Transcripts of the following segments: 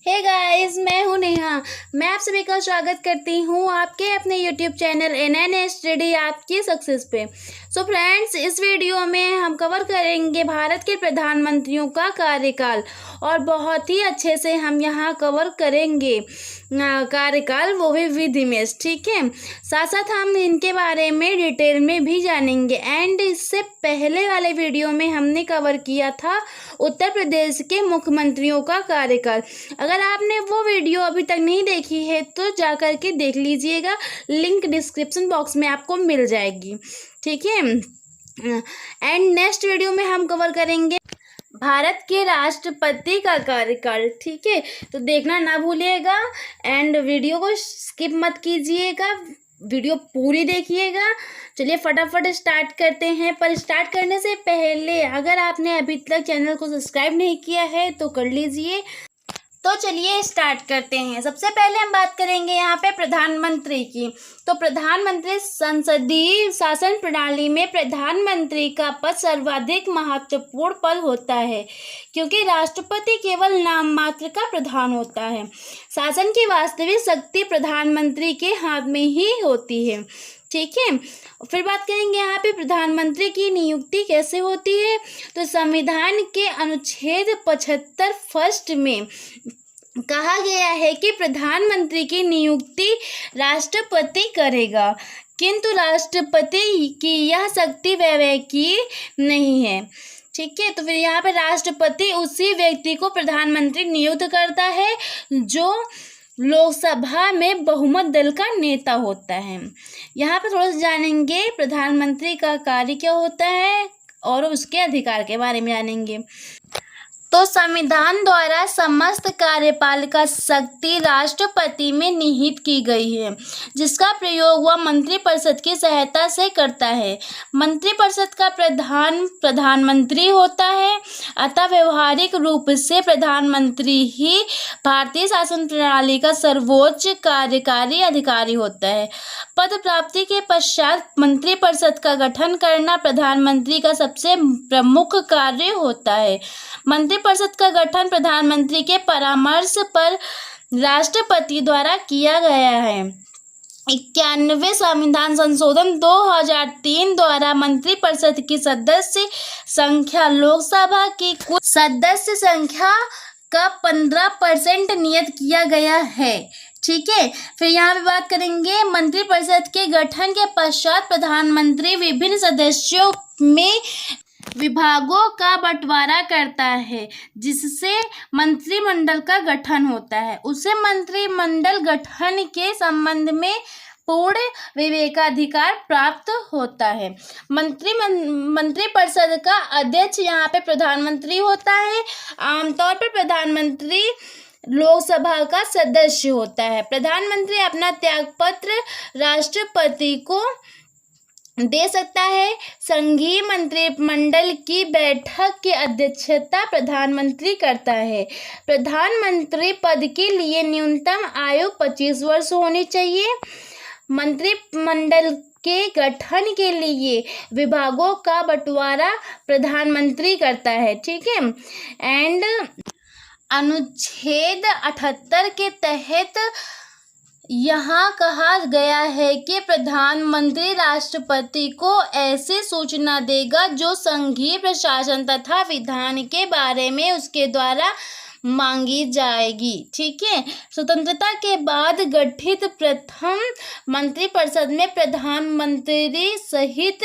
Hey guys, मैं हूं नेहा। मैं आप सभी का स्वागत करती हूं आपके अपने यूट्यूब चैनल NN स्टडी आपकी सक्सेस पे। सो फ्रेंड्स, इस वीडियो में हम कवर करेंगे भारत के प्रधानमंत्रियों का कार्यकाल और बहुत ही अच्छे से हम यहां कवर करेंगे कार्यकाल, वो भी विद इमेज। ठीक है, साथ साथ हम इनके बारे में डिटेल में भी जानेंगे। एंड इससे पहले वाले वीडियो में हमने कवर किया था उत्तर प्रदेश के मुख्यमंत्रियों का कार्यकाल। अगर आपने वो वीडियो अभी तक नहीं देखी है तो जा कर के देख लीजिएगा, लिंक डिस्क्रिप्शन बॉक्स में आपको मिल जाएगी। ठीक है, एंड नेक्स्ट वीडियो में हम कवर करेंगे भारत के राष्ट्रपति का कार्यकाल। ठीक है, तो देखना ना भूलिएगा एंड वीडियो को स्किप मत कीजिएगा, वीडियो पूरी देखिएगा। चलिए फटाफट स्टार्ट करते हैं। पर स्टार्ट करने से पहले अगर आपने अभी तक चैनल को सब्सक्राइब नहीं किया है तो कर लीजिए। तो चलिए स्टार्ट करते हैं। सबसे पहले हम बात करेंगे यहाँ पे प्रधानमंत्री की। तो प्रधानमंत्री संसदीय शासन प्रणाली में प्रधानमंत्री का पद सर्वाधिक महत्वपूर्ण पद होता है, क्योंकि राष्ट्रपति केवल नाम मात्र का प्रधान होता है। शासन की वास्तविक शक्ति प्रधानमंत्री के हाथ में ही होती है। ठीक है, फिर बात करेंगे यहाँ पे प्रधानमंत्री की नियुक्ति कैसे होती है। तो संविधान के अनुच्छेद 75 फर्स्ट में कहा गया है कि प्रधानमंत्री की नियुक्ति राष्ट्रपति करेगा, किंतु राष्ट्रपति की यह शक्ति वैवाहिक की नहीं है। ठीक है, तो फिर यहाँ पे राष्ट्रपति उसी व्यक्ति को प्रधानमंत्री नियुक्त करता है जो लोकसभा में बहुमत दल का नेता होता है। यहाँ पे थोड़ा सा जानेंगे प्रधानमंत्री का कार्य क्या होता है और उसके अधिकार के बारे में जानेंगे। तो संविधान द्वारा समस्त कार्यपालिका शक्ति राष्ट्रपति में निहित की गई है, जिसका प्रयोग वह मंत्रिपरिषद की सहायता से करता है। मंत्रिपरिषद का प्रधान प्रधानमंत्री होता है, अतः व्यवहारिक रूप से प्रधानमंत्री ही भारतीय शासन प्रणाली का सर्वोच्च कार्यकारी अधिकारी होता है। पद प्राप्ति के पश्चात मंत्रिपरिषद का गठन करना प्रधानमंत्री का सबसे प्रमुख कार्य होता है। मंत्रिपरिषद का गठन प्रधानमंत्री के परामर्श पर राष्ट्रपति द्वारा किया गया है। 91वें संविधान संशोधन 2003 द्वारा मंत्रिपरिषद की सदस्य संख्या लोकसभा की कुल सदस्य संख्या का 15% नियत किया गया है। ठीक है, फिर यहाँ पे बात करेंगे मंत्रिपरिषद के गठन के पश्चात प्रधानमंत्री विभिन्न सदस्यों में विभागों का बंटवारा करता है, जिससे मंत्रिमंडल का गठन होता है। उसे मंत्रिमंडल गठन के संबंध में पूर्ण विवेकाधिकार प्राप्त होता है। मंत्रिपरिषद का अध्यक्ष यहाँ पे प्रधानमंत्री होता है। आमतौर पर प्रधानमंत्री लोकसभा का सदस्य होता है। प्रधानमंत्री अपना त्यागपत्र राष्ट्रपति को दे सकता है। संघीय मंत्रिमंडल की बैठक की अध्यक्षता प्रधानमंत्री करता है। प्रधानमंत्री पद के लिए न्यूनतम आयु 25 वर्ष होनी चाहिए। मंत्रिमंडल के गठन के लिए विभागों का बंटवारा प्रधानमंत्री करता है। ठीक है, एंड अनुच्छेद 78 के तहत यहाँ कहा गया है कि प्रधानमंत्री राष्ट्रपति को ऐसी सूचना देगा जो संघीय प्रशासन तथा विधान के बारे में उसके द्वारा मांगी जाएगी। ठीक है, स्वतंत्रता के बाद गठित प्रथम मंत्रिपरिषद में प्रधानमंत्री सहित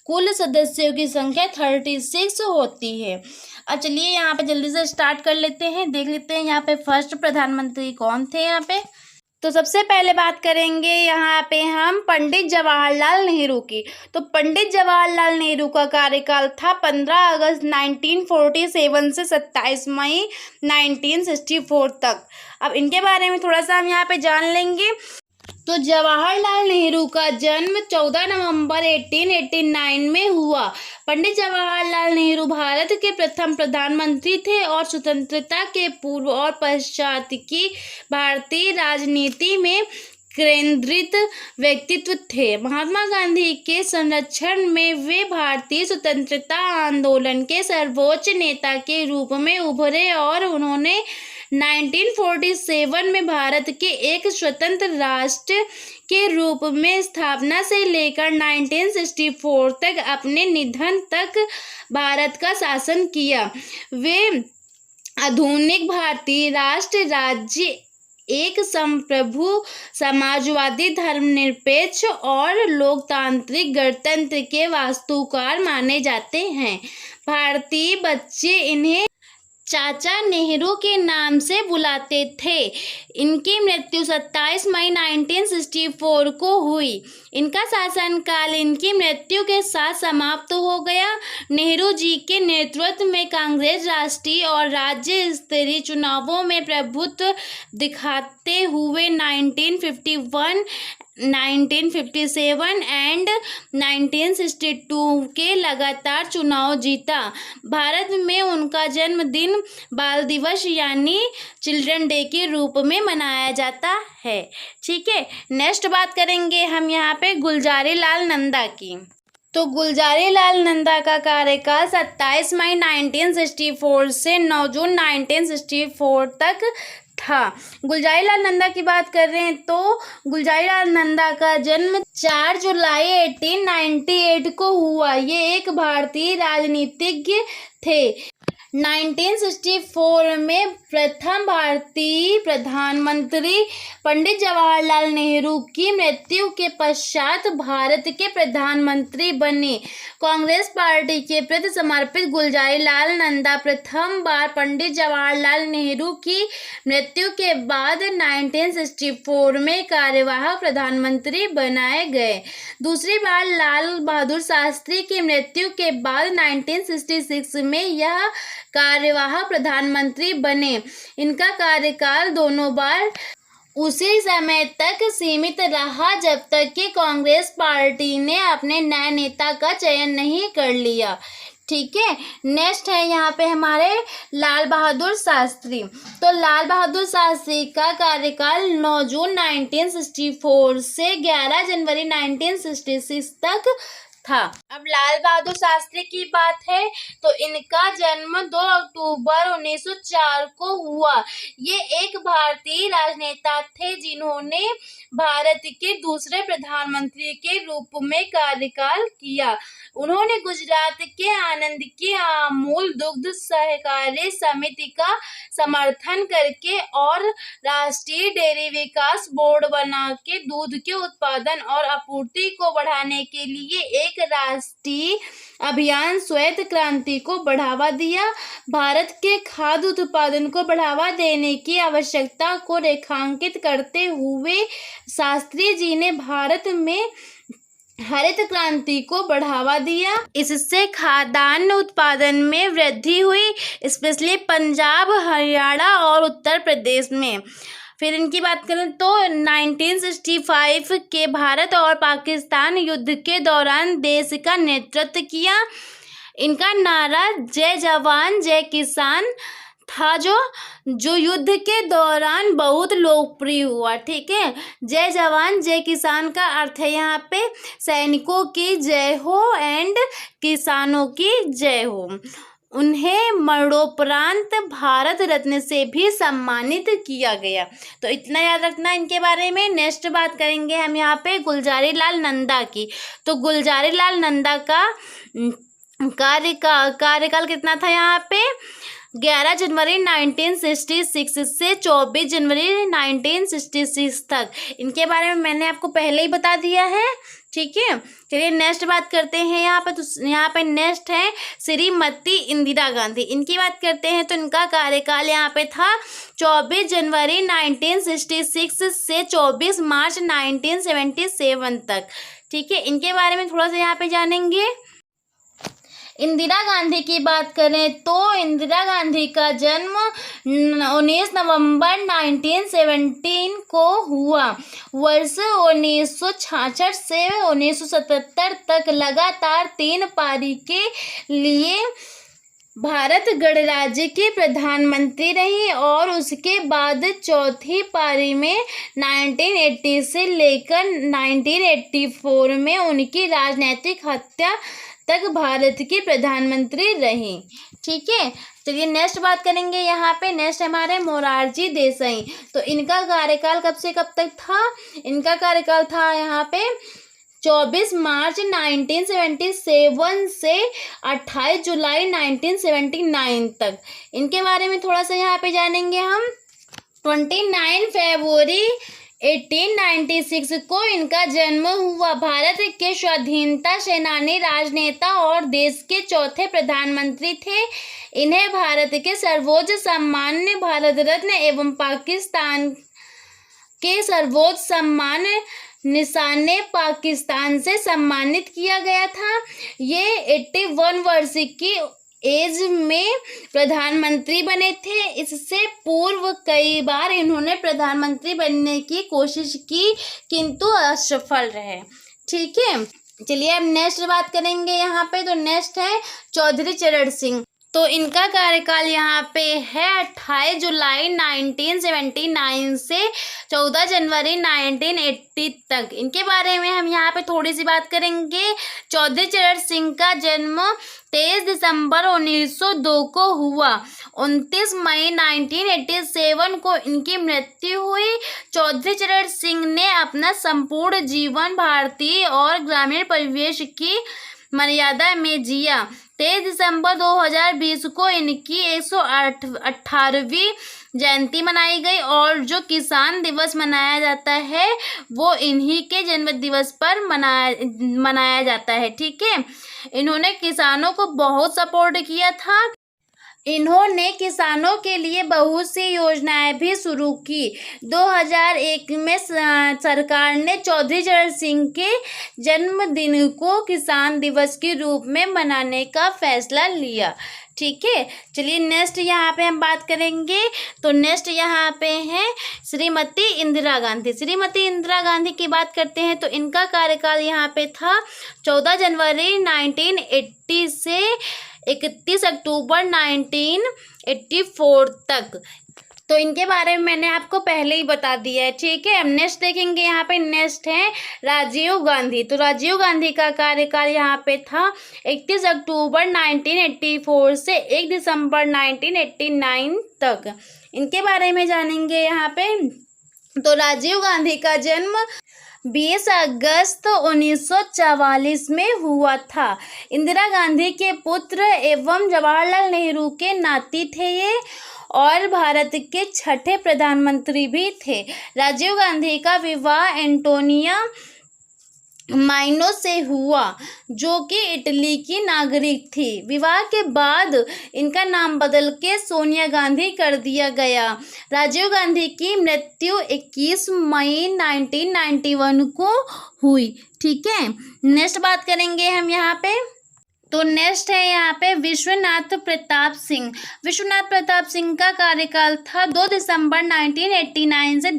कुल सदस्यों की संख्या 36 होती है। अब चलिए यहाँ पे जल्दी से स्टार्ट कर लेते हैं, देख लेते हैं यहाँ पे फर्स्ट प्रधानमंत्री कौन थे। यहाँ पे तो सबसे पहले बात करेंगे यहाँ पे हम पंडित जवाहरलाल नेहरू की। तो पंडित जवाहरलाल नेहरू का कार्यकाल था 15 अगस्त 1947 से 27 मई 1964 तक। अब इनके बारे में थोड़ा सा हम यहाँ पे जान लेंगे। तो जवाहरलाल नेहरू का जन्म 14 नवंबर 1889 में हुआ। पंडित जवाहरलाल नेहरू भारत के प्रथम प्रधानमंत्री थे और स्वतंत्रता के पूर्व और पश्चात की भारतीय राजनीति में केंद्रित व्यक्तित्व थे। महात्मा गांधी के संरक्षण में वे भारतीय स्वतंत्रता आंदोलन के सर्वोच्च नेता के रूप में उभरे और उन्होंने 1947 में भारत के एक स्वतंत्र राष्ट्र के रूप में स्थापना से लेकर 1964 तक अपने निधन तक भारत का शासन किया। वे आधुनिक भारतीय राष्ट्र राज्य एक संप्रभु समाजवादी धर्मनिरपेक्ष और लोकतांत्रिक गणतंत्र के वास्तुकार माने जाते हैं। भारतीय बच्चे इन्हें चाचा नेहरू के नाम से बुलाते थे। इनकी मृत्यु 27 मई 1964 को हुई। इनका शासनकाल इनकी मृत्यु के साथ समाप्त हो गया। नेहरू जी के नेतृत्व में कांग्रेस राष्ट्रीय और राज्य स्तरीय चुनावों में प्रभुत्व दिखाते हुए 1951, 1957 एंड 1962 के लगातार चुनाव जीता। भारत में उनका जन्मदिन बाल दिवस यानी चिल्ड्रन डे के रूप में मनाया जाता है। ठीक है, नेक्स्ट बात करेंगे हम यहाँ पे गुलजारी लाल नंदा की। तो गुलजारी लाल नंदा का कार्यकाल 27 मई 1964 से 9 जून 1964 तक था। गुलजारी लाल नंदा की बात कर रहे हैं तो गुलजारी लाल नंदा का जन्म 4 जुलाई 1898 को हुआ। ये एक भारतीय राजनीतिज्ञ थे। 1964 में प्रथम भारतीय प्रधानमंत्री पंडित जवाहरलाल नेहरू की मृत्यु के पश्चात भारत के प्रधानमंत्री बने। कांग्रेस पार्टी के प्रति समर्पित गुलजारी लाल नंदा प्रथम बार पंडित जवाहरलाल नेहरू की मृत्यु के बाद 1964 में कार्यवाहक प्रधानमंत्री बनाए गए। दूसरी बार लाल बहादुर शास्त्री की मृत्यु के बाद 1966 में यह कार्यवाहक प्रधानमंत्री बने। इनका कार्यकाल दोनों बार उसी समय तक सीमित रहा जब तक कि कांग्रेस पार्टी ने अपने नए नेता का चयन नहीं कर लिया। ठीक है, नेक्स्ट है यहाँ पे हमारे लाल बहादुर शास्त्री। तो लाल बहादुर शास्त्री का कार्यकाल 9 जून 1964 से 11 जनवरी 1966 तक था। अब लाल बहादुर शास्त्री की बात है तो इनका जन्म 2 अक्टूबर 1904 को हुआ। ये एक भारतीय राजनेता थे जिन्होंने भारत के दूसरे प्रधानमंत्री के रूप में कार्यकाल किया। उन्होंने गुजरात के आनंद की अमूल दुग्ध सहकारी समिति का समर्थन करके और राष्ट्रीय डेयरी विकास बोर्ड बना के दूध के उत्पादन और आपूर्ति को बढ़ाने के लिए एक राष्ट्रीय अभियान श्वेत क्रांति को बढ़ावा दिया। भारत के खाद्य उत्पादन को बढ़ावा देने की आवश्यकता को रेखांकित करते हुए शास्त्री जी ने भारत में हरित क्रांति को बढ़ावा दिया। इससे खाद्यान्न उत्पादन में वृद्धि हुई, स्पेशली पंजाब, हरियाणा और उत्तर प्रदेश में। फिर इनकी बात करें तो 1965 के भारत और पाकिस्तान युद्ध के दौरान देश का नेतृत्व किया। इनका नारा जय जवान जय किसान था जो युद्ध के दौरान बहुत लोकप्रिय हुआ। ठीक है, जय जवान जय किसान का अर्थ है यहाँ पे सैनिकों की जय हो एंड किसानों की जय हो। उन्हें मरणोपरांत भारत रत्न से भी सम्मानित किया गया। तो इतना याद रखना इनके बारे में। नेक्स्ट बात करेंगे हम यहाँ पे गुलजारी लाल नंदा की। तो गुलजारी लाल नंदा का कार्यकाल कितना था यहाँ पे 11 जनवरी 1966 से 24 जनवरी 1966 तक। इनके बारे में मैंने आपको पहले ही बता दिया है। ठीक है, चलिए नेक्स्ट बात करते हैं यहाँ पे। तो यहाँ पे नेक्स्ट है श्रीमती इंदिरा गांधी। इनकी बात करते हैं तो इनका कार्यकाल यहाँ पे था 24 जनवरी 1966 से 24 मार्च 1977 तक। ठीक है, इनके बारे में थोड़ा सा यहाँ पे जानेंगे। इंदिरा गांधी की बात करें तो इंदिरा गांधी का जन्म 19 नवंबर 1917 को हुआ। वर्ष 1966 से 1977 तक लगातार 3 पारी के लिए भारत गणराज्य की प्रधानमंत्री रही और उसके बाद चौथी पारी में 1980 से लेकर 1984 में उनकी राजनीतिक हत्या तक भारत की प्रधानमंत्री रही। ठीक है, चलिए नेक्स्ट बात करेंगे यहाँ पे। नेक्स्ट हमारे मोरारजी देसाई। तो इनका कार्यकाल कब से कब तक था? इनका कार्यकाल था यहाँ पे 24 मार्च 1977 से 28 जुलाई 1979 तक। इनके बारे में थोड़ा सा यहाँ पे जानेंगे हम। 29 फरवरी 1896 को इनका जन्म हुआ। भारत के स्वाधीनता सेनानी, राजनेता और देश के चौथे प्रधानमंत्री थे। इन्हें भारत के सर्वोच्च सम्मान भारत रत्न एवं पाकिस्तान के सर्वोच्च सम्मान निशाने पाकिस्तान से सम्मानित किया गया था। ये 81 वर्ष की एज में प्रधानमंत्री बने थे। इससे पूर्व कई बार इन्होंने प्रधानमंत्री बनने की कोशिश की किंतु असफल रहे। ठीक है, चलिए अब नेक्स्ट बात करेंगे यहाँ पे। तो नेक्स्ट है चौधरी चरण सिंह। तो इनका कार्यकाल यहाँ पे है 28 जुलाई 1979 से 14 जनवरी 1980 तक। इनके बारे में हम यहाँ पे थोड़ी सी बात करेंगे। चौधरी चरण सिंह का जन्म 23 दिसंबर 1902 को हुआ। 29 मई 1987 को इनकी मृत्यु हुई। चौधरी चरण सिंह ने अपना संपूर्ण जीवन भारतीय और ग्रामीण परिवेश की मर्यादा में जिया। 23 दिसंबर 2020 को इनकी 118वीं जयंती मनाई गई और जो किसान दिवस मनाया जाता है वो इन्हीं के जन्म दिवस पर मनाया जाता है। ठीक है, इन्होंने किसानों को बहुत सपोर्ट किया था। इन्होंने किसानों के लिए बहुत सी योजनाएं भी शुरू की। 2001 में सरकार ने चौधरी चरण सिंह के जन्मदिन को किसान दिवस के रूप में मनाने का फैसला लिया। ठीक है, चलिए नेक्स्ट यहाँ पे हम बात करेंगे। तो नेक्स्ट यहाँ पे है श्रीमती इंदिरा गांधी। श्रीमती इंदिरा गांधी की बात करते हैं तो इनका कार्यकाल यहाँ पे था 14 जनवरी 1980 से 31 अक्टूबर 1984 तक। तो इनके बारे में मैंने आपको पहले ही बता दिया है। ठीक है, हम नेक्स्ट देखेंगे यहाँ पे। नेक्स्ट है राजीव गांधी। तो राजीव गांधी का कार्यकाल यहाँ पे था 31 अक्टूबर 1984 से 1 दिसंबर 1989 तक। इनके बारे में जानेंगे यहाँ पे। तो राजीव गांधी का जन्म 20 अगस्त 1944 में हुआ था। इंदिरा गांधी के पुत्र एवं जवाहरलाल नेहरू के नाती थे ये और भारत के छठे प्रधानमंत्री भी थे। राजीव गांधी का विवाह एंटोनिया माइनो से हुआ जो कि इटली की नागरिक थी। विवाह के बाद इनका नाम बदल के सोनिया गांधी कर दिया गया। राजीव गांधी की मृत्यु 21 मई 1991 को हुई। ठीक है, नेक्स्ट बात करेंगे हम यहाँ पे। तो नेक्स्ट है यहाँ पे विश्वनाथ प्रताप सिंह। विश्वनाथ प्रताप सिंह का कार्यकाल था 2 दिसंबर 1989 से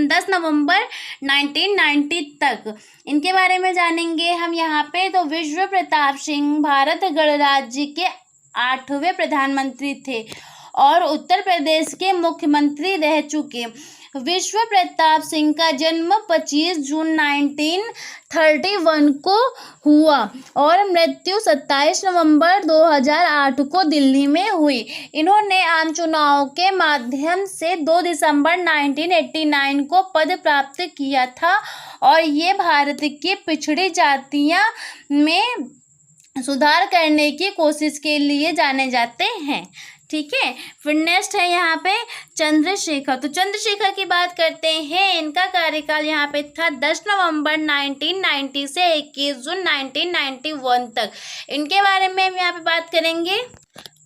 10 नवंबर 1990 तक। इनके बारे में जानेंगे हम यहाँ पे। तो विश्व प्रताप सिंह भारत गणराज्य के 8वें प्रधानमंत्री थे और उत्तर प्रदेश के मुख्यमंत्री रह चुके। विश्व प्रताप सिंह का जन्म 25 जून 1931 को हुआ और मृत्यु 27 नवंबर 2008 को दिल्ली में हुई। इन्होंने आम चुनाव के माध्यम से 2 दिसंबर 1989 को पद प्राप्त किया था और ये भारत की पिछड़ी जातियां में सुधार करने की कोशिश के लिए जाने जाते हैं। ठीक है, फिर नेक्स्ट है यहाँ पे चंद्रशेखर। तो चंद्रशेखर की बात करते हैं। इनका कार्यकाल यहाँ पे था 10 नवंबर 1990 से 21 जून 1991 तक। इनके बारे में हम यहाँ पे बात करेंगे।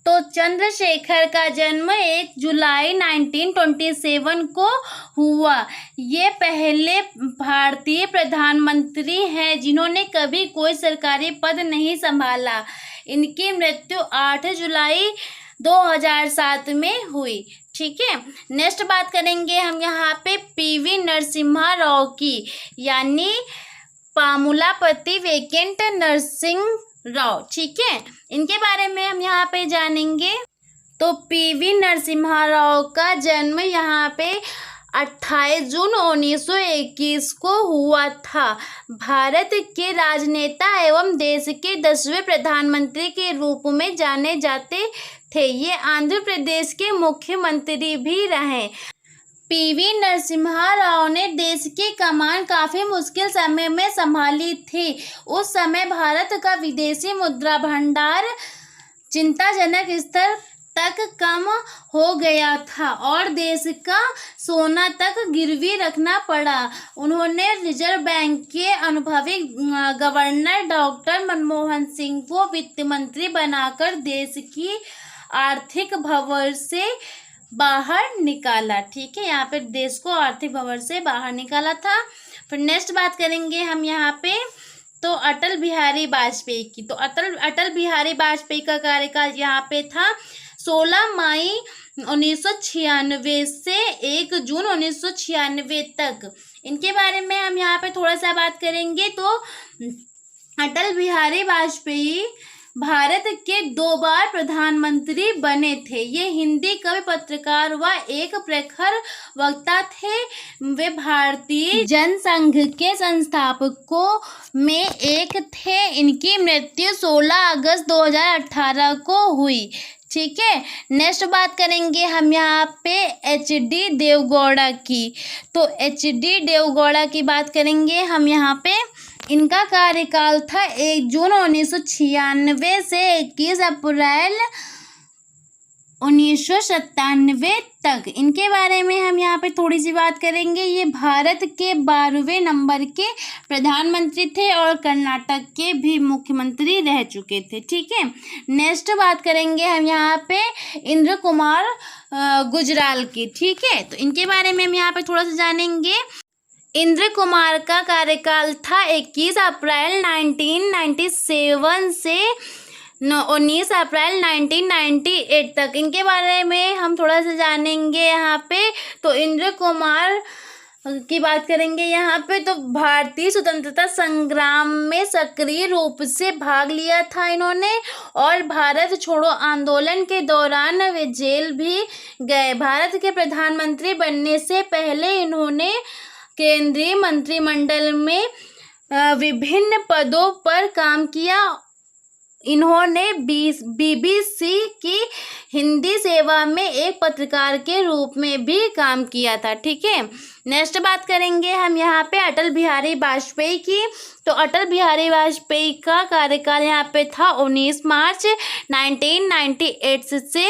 तो चंद्रशेखर का जन्म 1 जुलाई 1927 को हुआ। ये पहले भारतीय प्रधानमंत्री हैं जिन्होंने कभी कोई सरकारी पद नहीं संभाला। इनकी मृत्यु 8 जुलाई 2007 में हुई। ठीक है, नेक्स्ट बात करेंगे हम यहाँ पे पीवी नरसिम्हा राव की, यानी पामुलापति वेंकट नरसिंह राव। ठीक है, इनके बारे में हम यहाँ पे जानेंगे। तो पीवी नरसिम्हा राव का जन्म यहाँ पे 28 जून 1921 को हुआ था। भारत के राजनेता एवं देश के 10वें प्रधानमंत्री के रूप में जाने जाते थे। ये आंध्र प्रदेश के मुख्यमंत्री भी रहे। पीवी नरसिम्हा राव ने देश की कमान काफ़ी मुश्किल समय में संभाली थी। उस समय भारत का विदेशी मुद्रा भंडार चिंताजनक स्तर तक कम हो गया था और देश का सोना तक गिरवी रखना पड़ा। उन्होंने रिजर्व बैंक के अनुभवी गवर्नर डॉक्टर मनमोहन सिंह को वित्त मंत्री बनाकर देश की आर्थिक भंवर से बाहर निकाला। ठीक है, यहाँ पे देश को आर्थिक भंवर से बाहर निकाला था। फिर नेक्स्ट बात करेंगे हम यहाँ पे तो अटल बिहारी वाजपेयी की। तो अटल बिहारी वाजपेयी का कार्यकाल यहाँ पे था 16 मई 1996 से 1 जून 1996 तक। इनके बारे में हम यहाँ पे थोड़ा सा बात करेंगे तो अटल बिहारी वाजपेयी भारत के 2 बार प्रधानमंत्री बने थे। ये हिंदी कवि, पत्रकार व एक प्रखर वक्ता थे। वे भारतीय जनसंघ के संस्थापकों में एक थे। इनकी मृत्यु 16 अगस्त 2018 को हुई। ठीक है, नेक्स्ट बात करेंगे हम यहाँ पे एच.डी. देवगौड़ा की। तो एच.डी. देवगौड़ा की बात करेंगे हम यहाँ पे। इनका कार्यकाल था 1 जून 1996 से 21 अप्रैल 1997 तक। इनके बारे में हम यहाँ पे थोड़ी सी बात करेंगे। ये भारत के 12वें नंबर के प्रधानमंत्री थे और कर्नाटक के भी मुख्यमंत्री रह चुके थे। ठीक है, नेक्स्ट बात करेंगे हम यहाँ पे इंद्र कुमार गुजराल की। ठीक है, तो इनके बारे में हम यहाँ पे थोड़ा सा जानेंगे। इंद्र कुमार का कार्यकाल था 21 अप्रैल 1997 से 19 अप्रैल 1998 तक। इनके बारे में हम थोड़ा सा जानेंगे यहाँ पे। तो इंद्र कुमार की बात करेंगे यहाँ पे तो भारतीय स्वतंत्रता संग्राम में सक्रिय रूप से भाग लिया था इन्होंने और भारत छोड़ो आंदोलन के दौरान वे जेल भी गए। भारत के प्रधानमंत्री बनने से पहले इन्होंने केंद्रीय मंत्रिमंडल में विभिन्न पदों पर काम किया। इन्होंने BBC की हिंदी सेवा में एक पत्रकार के रूप में भी काम किया था। ठीक है, नेक्स्ट बात करेंगे हम यहाँ पे अटल बिहारी वाजपेयी की। तो अटल बिहारी वाजपेयी का कार्यकाल यहाँ पे था 19 मार्च 1998 से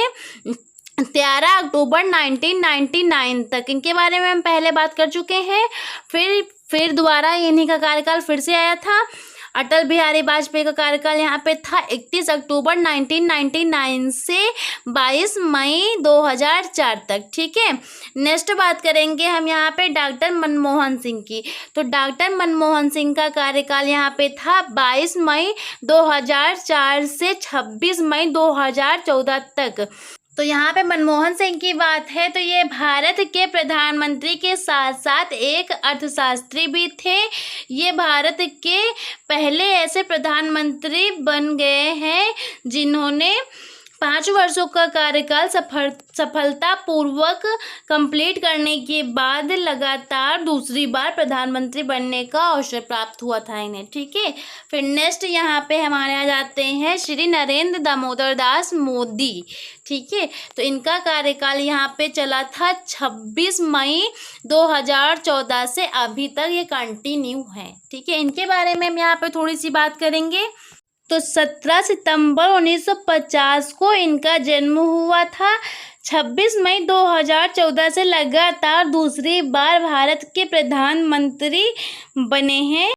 13 अक्टूबर 1999 तक। इनके बारे में हम पहले बात कर चुके हैं। फिर दोबारा इन्हीं का कार्यकाल फिर से आया था। अटल बिहारी वाजपेयी का कार्यकाल यहाँ पे था 31 अक्टूबर 1999 से 22 मई 2004 तक। ठीक है, नेक्स्ट बात करेंगे हम यहाँ पे डॉक्टर मनमोहन सिंह की। तो डॉक्टर मनमोहन सिंह का कार्यकाल यहाँ पे था 22 मई 2004 से 26 मई 2014 तक। तो यहाँ पे मनमोहन सिंह की बात है तो ये भारत के प्रधानमंत्री के साथ साथ एक अर्थशास्त्री भी थे। ये भारत के पहले ऐसे प्रधानमंत्री बन गए हैं जिन्होंने 5 वर्षों का कार्यकाल सफलतापूर्वक कंप्लीट करने के बाद लगातार दूसरी बार प्रधानमंत्री बनने का अवसर प्राप्त हुआ था इन्हें। ठीक है, फिर नेक्स्ट यहाँ पे हमारे आ जाते हैं श्री नरेंद्र दामोदर दास मोदी। ठीक है, तो इनका कार्यकाल यहाँ पे चला था 26 मई 2014 से अभी तक ये कंटिन्यू है। ठीक है, इनके बारे में हम यहाँ पे थोड़ी सी बात करेंगे। तो 17 सितंबर 1950 को इनका जन्म हुआ था। 26 मई 2014 से लगातार दूसरी बार भारत के प्रधानमंत्री बने हैं।